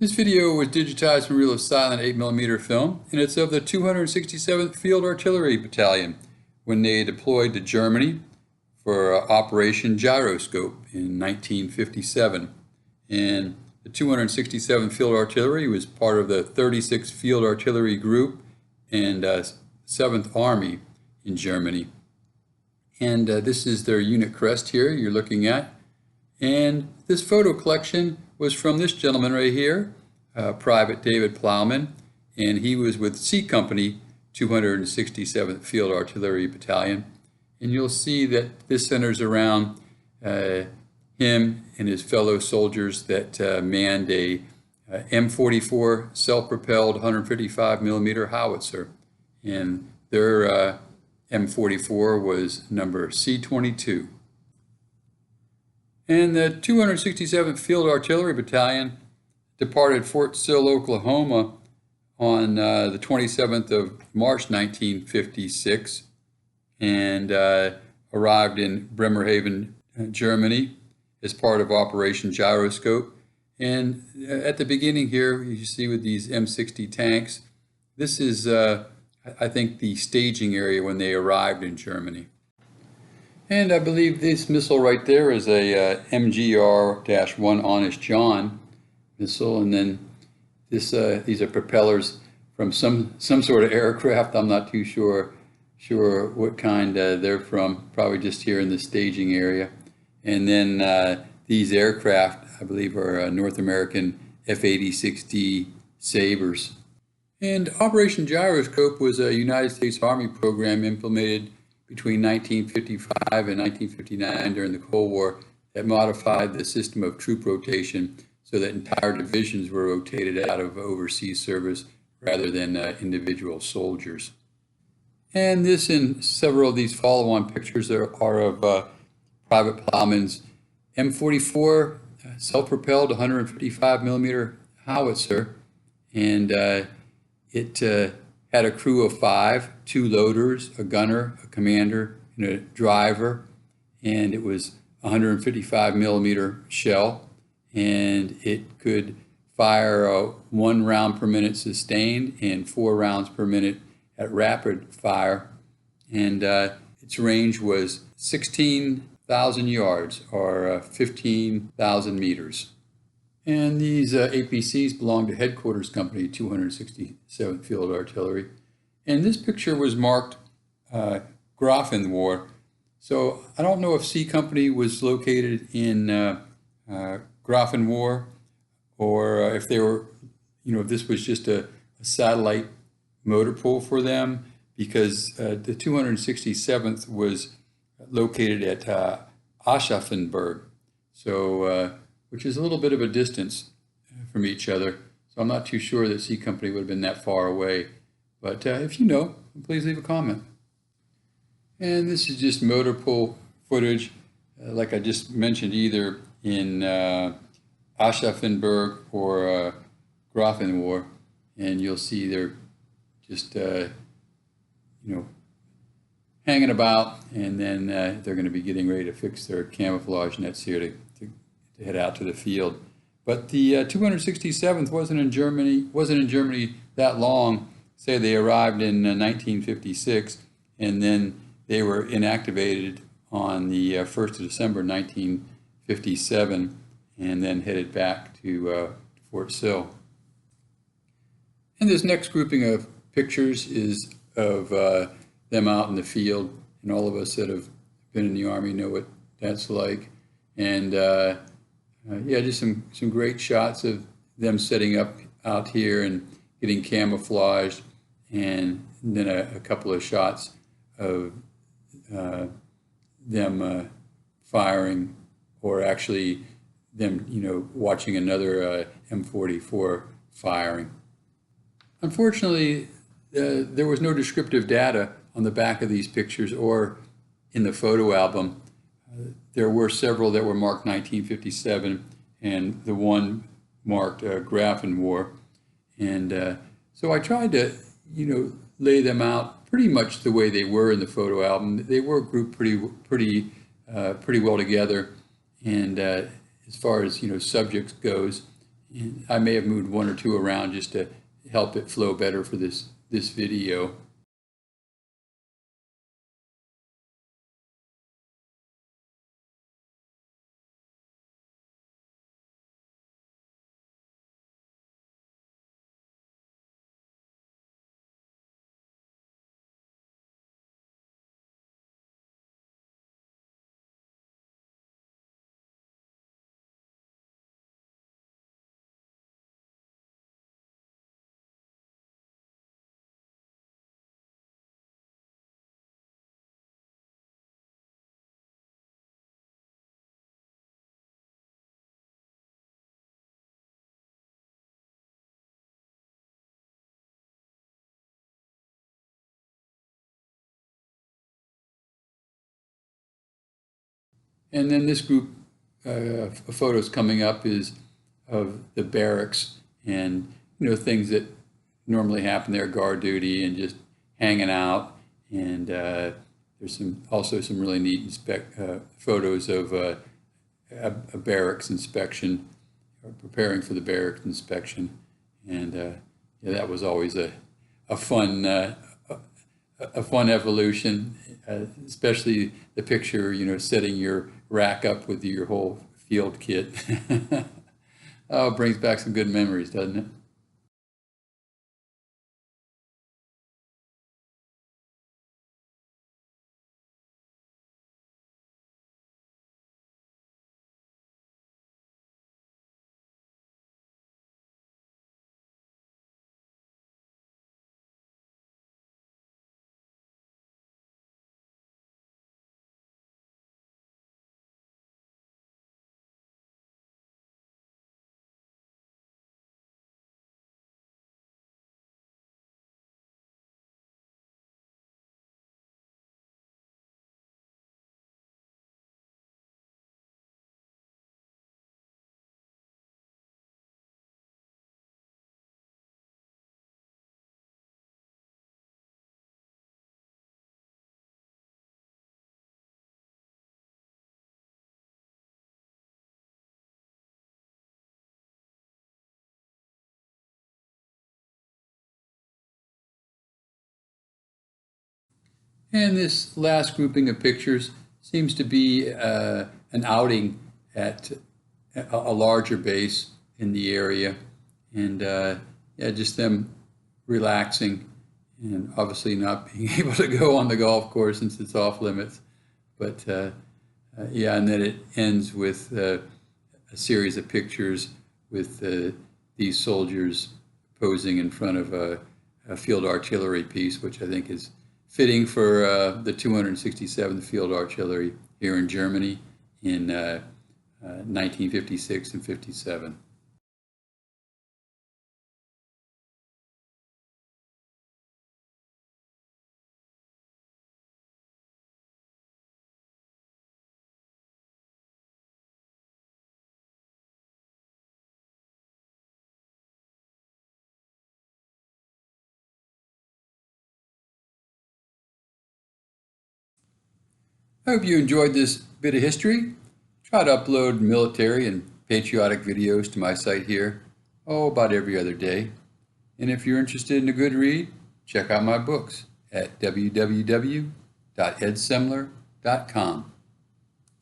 This video was digitized from reel of silent 8mm film, and it's of the 267th Field Artillery Battalion when they deployed to Germany for Operation Gyroscope in 1957. And the 267th Field Artillery was part of the 36th Field Artillery Group and 7th Army in Germany. And this is their unit crest here you're looking at. And this photo collection was from this gentleman right here, Private David Plowman, and he was with C Company 267th Field Artillery Battalion. And you'll see that this centers around him and his fellow soldiers that manned a M44 self-propelled 155mm Howitzer. And their M44 was number C-22. And the 267th Field Artillery Battalion departed Fort Sill, Oklahoma on the 27th of March 1956 and arrived in Bremerhaven, Germany as part of Operation Gyroscope. And at the beginning here, you see with these M60 tanks, this is, I think, the staging area when they arrived in Germany. And I believe this missile right there is a MGR-1 Honest John missile, and then this these are propellers from some sort of aircraft. I'm not too sure what kind they're from. Probably just here in the staging area. And then these aircraft, I believe, are North American F-86D Sabres. And Operation Gyroscope was a United States Army program implemented between 1955 and 1959 during the Cold War that modified the system of troop rotation so that entire divisions were rotated out of overseas service rather than individual soldiers. And this and several of these follow-on pictures are of Private Plowman's M44 self-propelled 155mm Howitzer, and it had a crew of 5, 2 loaders, a gunner, a commander, and a driver, and it was a 155mm shell, and it could fire 1 round per minute sustained and 4 rounds per minute at rapid fire, and its range was 16,000 yards or 15,000 meters. And these APCs belong to Headquarters Company 267th Field Artillery. And this picture was marked Grafenwohr. So I don't know if C Company was located in Grafenwohr, or if they were, if this was just a satellite motor pool for them, because the 267th was located at Aschaffenburg. So which is a little bit of a distance from each other. So I'm not too sure that C Company would have been that far away. But if you know, please leave a comment. And this is just motor pool footage, like I just mentioned, either in Aschaffenburg or Grafenwohr. And you'll see they're just, hanging about, and then they're going to be getting ready to fix their camouflage nets here to head out to the field. But the 267th wasn't in Germany that long. Say they arrived in 1956, and then they were inactivated on the 1st of December 1957, and then headed back to Fort Sill. And this next grouping of pictures is of them out in the field, and all of us that have been in the Army know what that's like. And yeah, just some great shots of them setting up out here and getting camouflaged, and then a couple of shots of them firing, or actually them, watching another M44 firing. Unfortunately, there was no descriptive data on the back of these pictures or in the photo album. There were several that were marked 1957, and the one marked Grafenwohr. And so I tried to, lay them out pretty much the way they were in the photo album. They were grouped pretty well together, and as far as subjects goes, And I may have moved one or two around just to help it flow better for this video. And then this group of photos coming up is of the barracks, and things that normally happen there, guard duty and just hanging out. And there's also some really neat photos of a barracks inspection, or preparing for the barracks inspection. And yeah, that was always a fun evolution, especially the picture, setting your rack up with your whole field kit. Oh, it brings back some good memories, doesn't it? And this last grouping of pictures seems to be an outing at a larger base in the area. And yeah, just them relaxing, and obviously not being able to go on the golf course since it's off limits. But yeah, and then it ends with a series of pictures with these soldiers posing in front of a field artillery piece, which I think is fitting for the 267th Field Artillery here in Germany in 1956 and 57. I hope you enjoyed this bit of history. Try to upload military and patriotic videos to my site here, about every other day. And if you're interested in a good read, check out my books at www.edsemler.com.